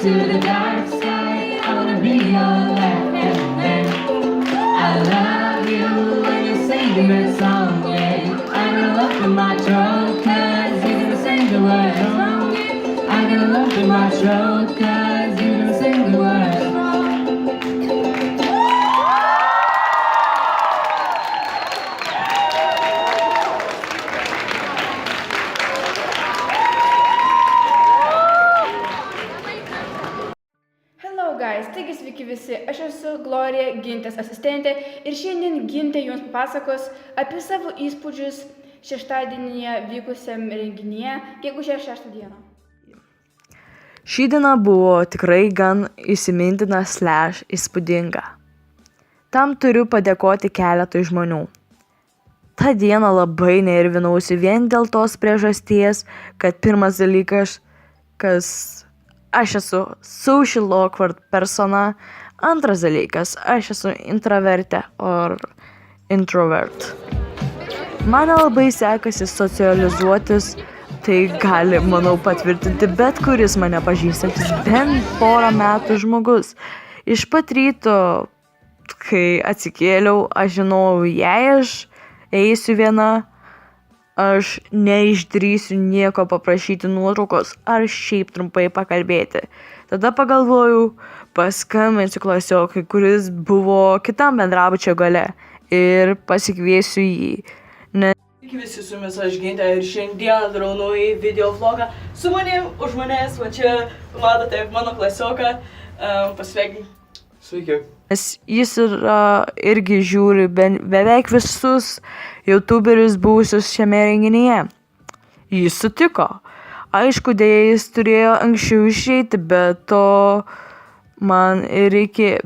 to the dark side. I wanna be your left hand. I love you when you sing that song, yeah. I got a lump in my throat 'cause you're gonna sing the word wrong. I got a lump in my throat 'cause you're gonna sing the word wrong. Hello guys, taigi sveiki visi, aš esu Glorija, Gintės asistentė ir šiandien Gintė jums papasakos apie savo įspūdžius šeštadienyje vykusiam renginyje, gegužės 6 dieną. Ši diena buvo tikrai gan įsimintina / įspūdinga. Tam turiu padėkoti keletui žmonių. Ta diena labai nervinausi vien dėl tos priežasties, kad pirmas dalykas, aš esu social awkward persona, antras dalykas, aš esu intravertė ar introvert. Man labai sekasi socializuotis, tai gali, manau, patvirtinti bet kuris mane pažįstantis bent porą metų žmogus. Iš pat ryto, kai atsikėliau, aš žinojau, jei aš eisiu viena, aš neišdrįsiu nieko paprašyti nuotraukos ar šiaip trumpai pakalbėti. Tada pagalvojau, paskambinsiu klasiokui, kuris buvo kitam bendrabučio gale ir pasikviesiu jį. Sveiki visi, su jumis aš Gintė ir šiandien darau naują video vlogą. Su manim, už manęs, va čia, matote, mano klasioką, pasveikink. Sveiki. Jis irgi žiūri beveik visus youtuberius buvusius šiame renginyje. Jis sutiko. Aišku, dėja jis turėjo anksčiau išeiti, bet to man ir reikėjo,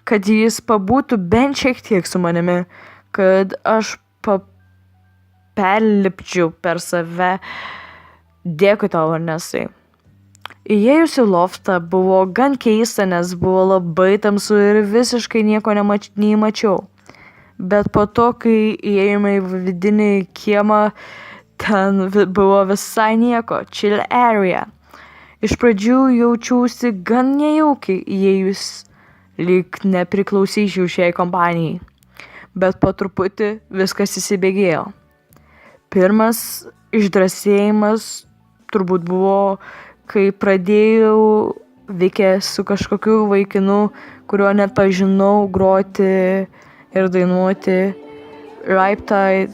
kad jis pabūtų bent šiek tiek su manimi, kad aš perlipčiau per save. Dėkui tau, Ernestai. Įėjus į loftą buvo gan keista, nes buvo labai tamsu ir visiškai nieko neįmačiau. Bet po to, kai įėjome į vidinį kiemą, ten buvo visai nieko, chill area. Iš pradžių jaučiausi gan nejaukiai įėjus, lyg nepriklausyčiau šiai kompanijai. Bet po truputį viskas įsibėgėjo. Pirmas išdrąsėjimas turbūt buvo, kai pradėjau veikę su kažkokiu vaikinu, kurio net pažinau, groti ir dainuoti Riptide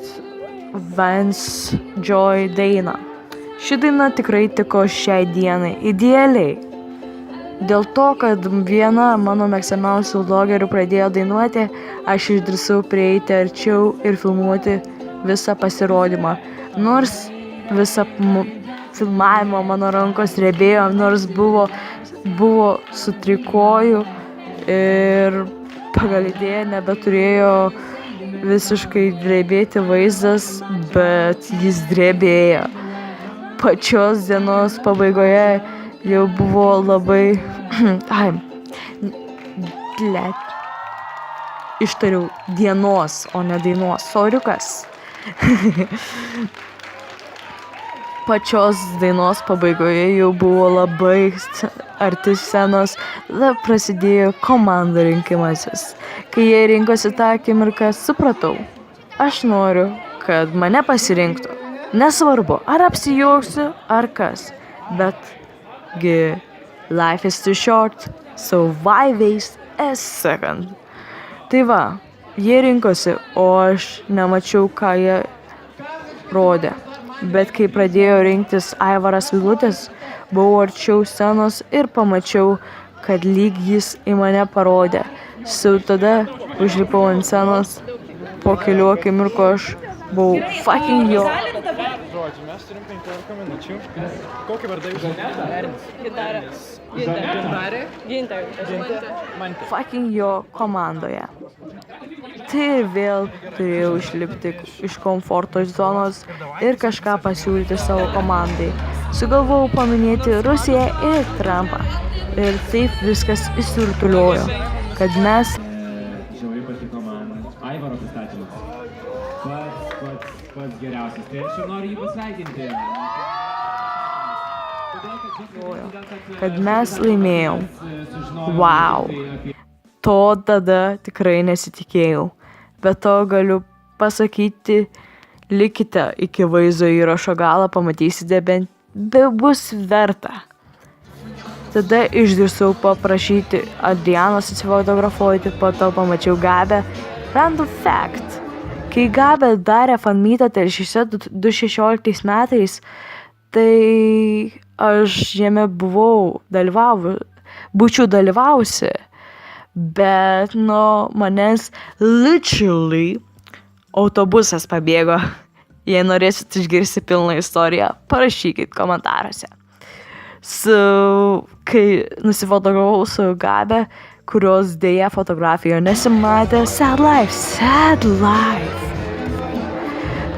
Vance Joy dainą. Ši daina tikrai tiko šiai dienai idealiai. Dėl to, kad viena mano mėgstamiausių vlogerių pradėjo dainuoti, aš išdrįsau prieiti arčiau ir filmuoti visą pasirodymą. Nors visą filmavimo mano rankos drebėjo, nors buvo su trikoju ir pagal idėją nebeturėjo visiškai drebėti vaizdas, bet jis drebėjo. Pačios dienos pabaigoje jau buvo labai... Ištariau dienos, o ne dainos. Soriukas. Pačios dainos pabaigoje jau buvo labai arti scenos, tada prasidėjo komandų rinkimasis. Kai jie rinkosi tą akimirką, supratau, aš noriu, kad mane pasirinktų. Nesvarbu, ar apsijuoksiu, ar kas, betgi life is too short, so why waste a second? Tai va, jie rinkosi, o aš nemačiau, ką jie rodė. Bet kai pradėjo rinktis Aivaras Vilutis, buvau arčiau scenos ir pamačiau, kad lyg jis į mane parodė. Tada užlipau ant scenos, po kelių akimirkų aš buvau fucking jo. Mes turim 15 minučių. Kokį vardą jūs? Gintarė. Fucking jo komandoje. Tai ir vėl turėjau išlipti iš komforto zonos ir kažką pasiūlyti savo komandai. Sugalvojau paminėti Rusiją ir Trumpą. Ir taip viskas įsirutuliojo, kad mes... Žiauriai patiko man Aivaro pristatymas. Pats geriausias. Tai aš ir noriu jį pasveikinti. kad mes laimėjom. Wow. To tada tikrai nesitikėjau. Bet to galiu pasakyti, likite iki vaizdo įrašo galo, pamatysite, bent bus verta. Tada išdrįsau paprašyti Adrianos atsifotografuoti, po to pamačiau Gabę. Random fact. Kai Gabė darė fanmeetą Telšiuose 2016 metais, tai aš jame būčiau dalyvausi, bet nuo manęs literally autobusas pabėgo. Jei norėsit išgirsti pilną istoriją, parašykit komentaruose. Kai nusifotografavau su Gabė, kurios dėja fotografijoje nesimatė, sad life.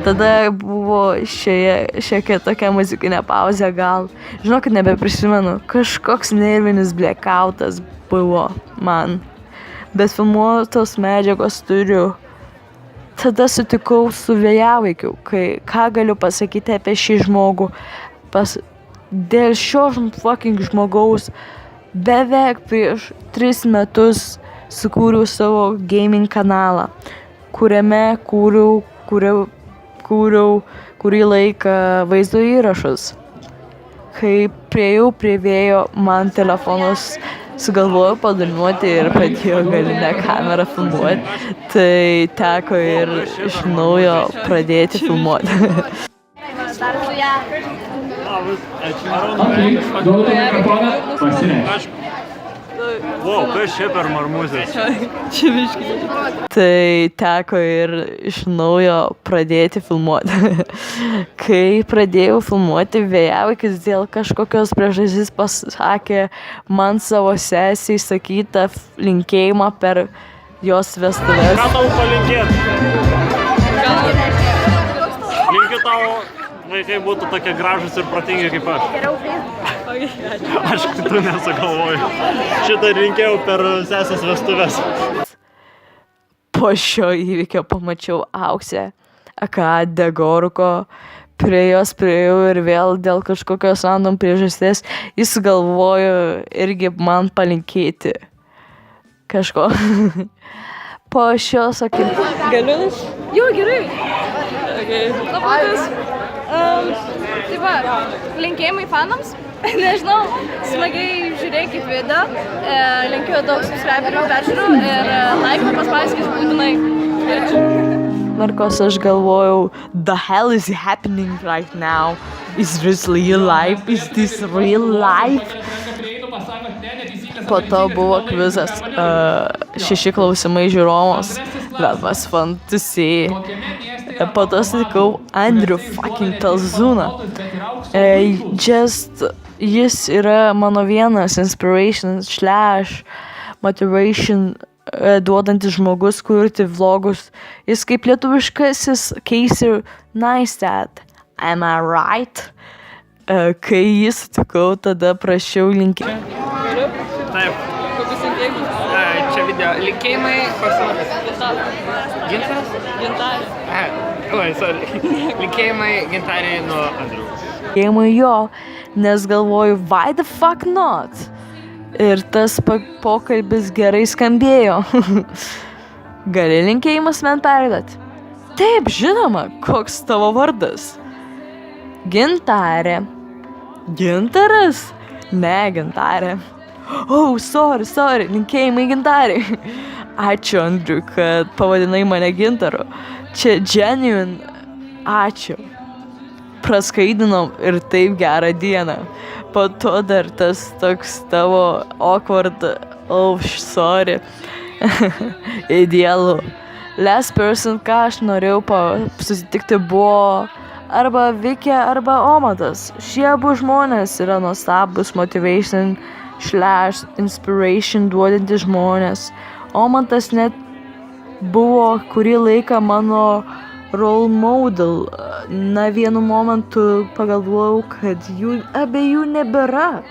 Tada buvo šiokia tokia muzikinė pauzė, gal, žinokit, nebeprisimenu, kažkoks nervinis blackoutas buvo man, bet filmuotos medžiagos turiu. Tada sutikau su Vėjavaikiu, ką galiu pasakyti apie šį žmogų. Dėl šio fucking žmogaus beveik prieš 3 metus sukūriau savo gaming kanalą, kuriame kūriau kurį laiką vaizdo įrašus. Kai priejau prie Vėjo, man telefonus sugalvojau padalinuoti ir pradėjau galinę kamerą filmuoti, tai teko ir iš naujo pradėti filmuoti. Wow, kas čia per marmuzės? Tai teko ir iš naujo pradėti filmuoti. Kai pradėjau filmuoti, Vėjavaikis dėl kažkokios priežasties pasakė man savo sesiai sakytą linkėjimą per jos vestuves. Ką tau palinkėt? Linkiu tau, vaikai būtų tokie gražus ir protingi kaip aš. Aš kitų nesugalvoju. Šitą rinkėjau per sesės vestuves. Po šio įvykio pamačiau Auksę, aka Degoruko. Prie jos priėjau ir vėl dėl kažkokios random priežasties jis galvojo irgi man palinkėti kažko. Po šio sakiau. Galiu? Jo, gerai. Okay. Labas. Tai va, linkėjimai fanams. Nežinau, smagiai žiūrėkit video. Linkiu daug subscriberių, peržiūrų ir laikų paspauskit būtinai. Markos, aš galvojau, the hell is happening right now? Is this real life? Is this real life? Po to buvo kvizas, 6 klausimai žiūrovams, that was fun to see. Po to sutikau Andrių fucking Talzūną. Jis yra mano vienas inspiration / motivation duodantis žmogus kurti vlogus. Jis kaip lietuviškasis Casey Neistat. Am I right? Kai jį sutikau, tada prašiau linkėjimų. Taip. Kokius linkėjimus? Čia video. Linkėjimai pasaulis. Gintaras? Gintarė. Sorry. Linkėjimai Gintarė nuo Andrių. Linkėjimai jo, nes galvoju, why the fuck not? Ir tas pokalbis gerai skambėjo. Gali linkėjimus man perduoti? Taip, žinoma, koks tavo vardas? Gintarė. Gintaras? Ne, Gintarė. Oh, sorry, linkėjimai Gintarė. Ačiū, Andriu, kad pavadinai mane Gintaru. Čia genuine. Ačiū. Praskaidinom ir taip gerą dieną. Po to dar tas toks tavo awkward, oh, sorry, idealu. Last person, ką aš norėjau susitikti, buvo arba Vikė, arba Omantas. Šie abu žmonės yra nuostabus motivation / inspiration duodantys žmonės. Omantas net buvo kurį laiką mano role model. Na, vienu momentu pagalvojau, kad jų abiejų nebėra.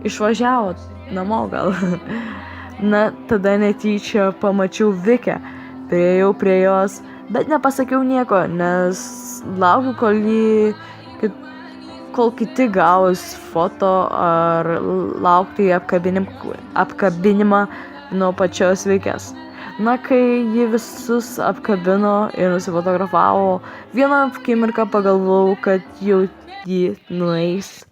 Išvažiavo namo gal. Na, tada netyčia pamačiau Vikę. Priėjau prie jos, bet nepasakiau nieko, nes laukiu, kol ji kol kiti gaus foto ar laukti apkabinimą nuo pačios Vikės. Na, kai ji visus apkabino ir nusifotografavo, vieną akimirką pagalvojau, kad jau ji nueis,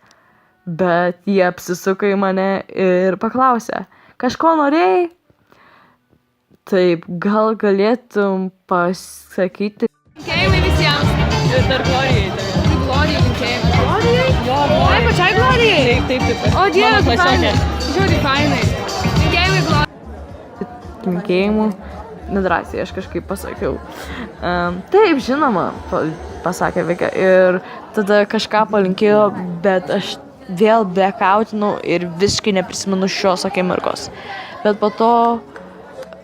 bet jie apsisuko į mane ir paklausė, kažko norėjai? Taip, gal galėtum pasakyti? Linkėjimai visiems. Ir dar Glorijai. Glorijai linkėjimai. Glorijai? Jo, Oi, pačiai Glorijai? Taip. O Dieve, Mano tu fainai. klasiokė. Žiūri, fainai. Linkėjimai Glorijai. Linkėjimų. Nedrąsiai aš kažkaip pasakiau. Taip, žinoma, pasakė Vika. Ir tada kažką palinkėjo, bet aš vėl blackoutinau ir visiškai neprisimenu šios akimirkos. Bet po to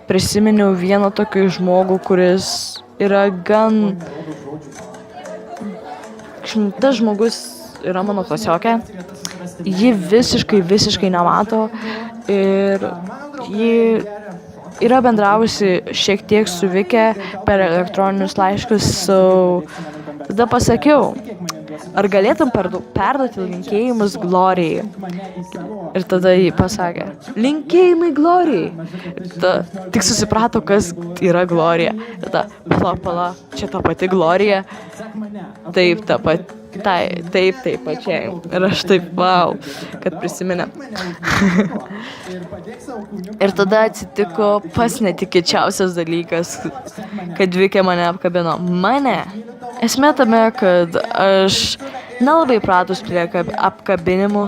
prisiminiau vieną tokį žmogų, kuris yra gan... Tas žmogus yra mano klasiokė. Ji visiškai nemato ir ji yra bendravusi šiek tiek su Vike per elektroninius laiškus. Tada pasakiau, ar galėtum perduoti linkėjimus Glorijai? Ir tada jį pasakė, linkėjimai Glorijai. Tik susiprato, kas yra Glorija. Tada, pala, čia ta pati Glorija. Taip, ta pati. Taip, pačiai. Ir aš taip, wow, kad prisiminė. Ir tada atsitiko pats netikėčiausias dalykas, kad Vikė mane apkabino. Mane. Esmė tame, kad aš nelabai pratus prie apkabinimų.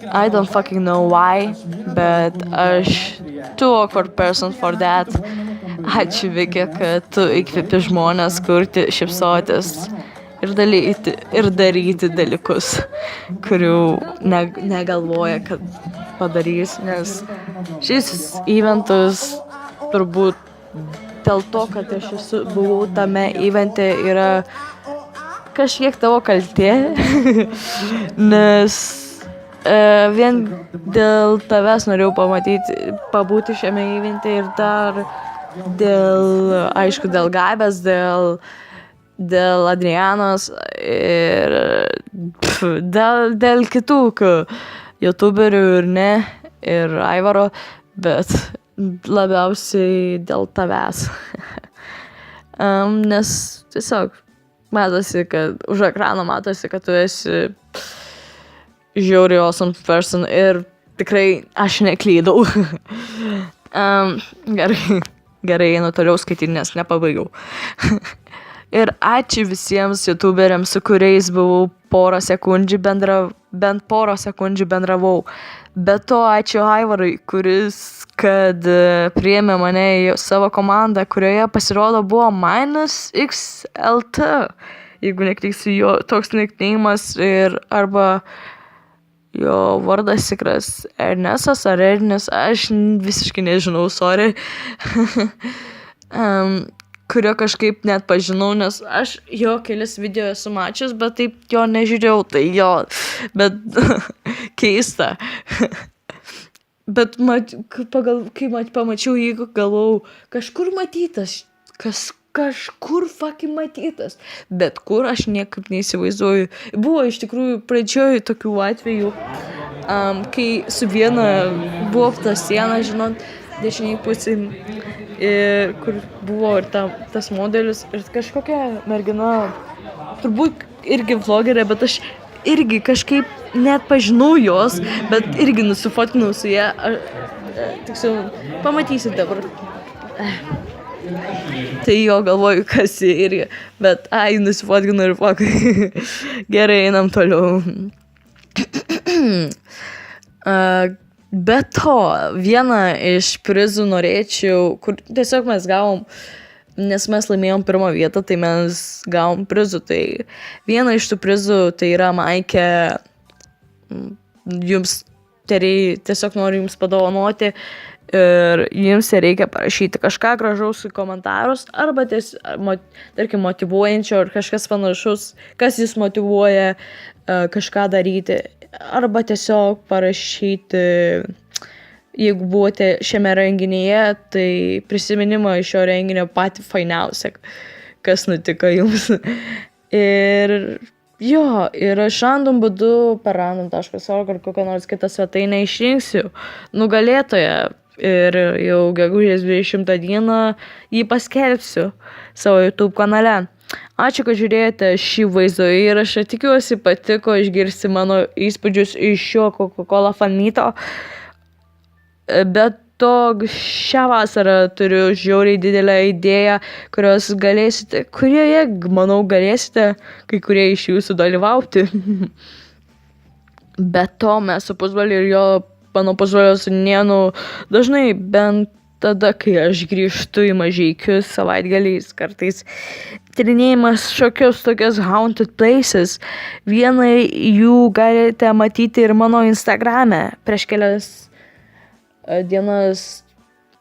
I don't fucking know why, bet aš too awkward person for that. Ačiū Vikė, kad tu įkvėpi žmonės kurti, šypsotis. Ir daryti dalykus, kurių negalvoja, kad padarys, nes šis eventas turbūt dėl to, kad aš buvau tame evente, yra kažkiek tavo kaltė, nes vien dėl tavęs norėjau pabūti šiame evente ir dar dėl Gabės, dėl Adrianos ir dėl kitų youtuberių ir Aivaro, bet labiausiai dėl tavęs. Nes tiesiog matosi, kad už ekrano matosi, kad tu esi žiauriai awesome person ir tikrai aš neklydau. Gerai, einu toliau skaityti, nes nepabaigiau. Ir ačiū visiems youtuberiams, su kuriais buvau bent porą sekundžių bendravau. Be to, ačiū Aivarui, kuris, kad priėmė mane į savo komandą, kurioje pasirodo buvo -XLT. Jeigu neklysiu, jo toks nickname'as ir arba jo vardas tikras Ernestas ar Ernis, aš visiškai nežinau, sorry. Kurio kažkaip net pažinau, nes aš jo kelis video esu mačius, bet taip jo nežiūrėjau, tai jo, bet keista. Bet kai pamačiau jį, galvojau, kažkur matytas, kažkur fucking matytas, bet kur aš niekaip neįsivaizduoju. Buvo iš tikrųjų pradžioj tokių atvejų, kai su viena buvo ta siena, žinot, dešiniai pusėj, kur buvo ir tas modelis ir kažkokia mergina, turbūt irgi vlogerė, bet aš irgi kažkaip net pažinau jos, bet irgi nusifotinau su ją. Tiksliau, pamatysit dabar. Tai jo galvoju, kas jį irgi, bet nusifotkinu ir fokai. Gerai, einam toliau. Be to, vieną iš prizų norėčiau, kur tiesiog mes gavom, nes mes laimėjom pirmą vietą, tai mes gavom prizų. Tai vieną iš tų prizų, tai yra maikė, jums tiesiog noriu jums padovanoti ir jums reikia parašyti kažką gražaus į komentarus arba tarkim motyvuojančio ar kažkas panašus, kas jūs motyvuoja kažką daryti. Arba tiesiog parašyti, jeigu buvote šiame renginyje, tai prisiminimą iš šio renginio patį fainiausią, kas nutiko jums. Ir Jo, ir aš random būdu per random.org ar kokią nors kitą svetainę išrinksiu nugalėtoją ir jau gegužės 20 dieną jį paskelbsiu savo YouTube kanale. Ačiū, kad žiūrėjote šį vaizdo įrašą. Tikiuosi patiko išgirsti mano įspūdžius iš šio Coca-Cola fanito. Bet to šią vasarą turiu žiauriai didelę idėją, kurioje, manau, galėsite kai kurie iš jūsų dalyvauti. Be to mes su Pusbroliu ir mano pusbrolio sūnėnu dažnai, bent tada, kai aš grįžtu į Mažeikius savaitgaliais, kartais tyrinėjimas šiokios tokias haunted places. Vieną jų galite matyti ir mano Instagrame. Prieš kelias dienas,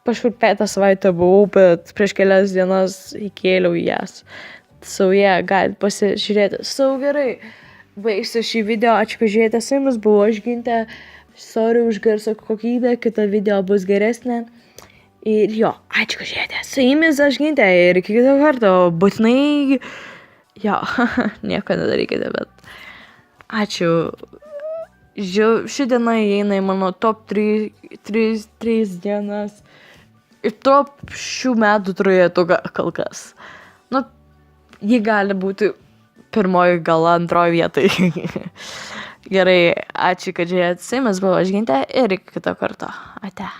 kažkur 5 savaitę buvau, bet prieš kelias dienas įkėliau jas. Galite pasižiūrėti. Gerai, baigsiu šį video. Ačiū, kad žiūrėjote. Su jumis buvo aš, Gintė. Sorry už garso kokybę, kita video bus geresnė. Ir jo, ačiū, kad žiūrėjote. Su jumis aš, Gintė, ir iki kito karto. Būtinai, jo, nieko nedarykite, bet ačiū. Ši diena įeina į mano top 3 dienas ir top šių metų trejetuką kol kas. Ji gali būti pirmoji, gal antroji vietai. Gerai, ačiū, kad žiūrėjote. Su jumis buvo aš, Gintė, ir iki kito karto. Ate.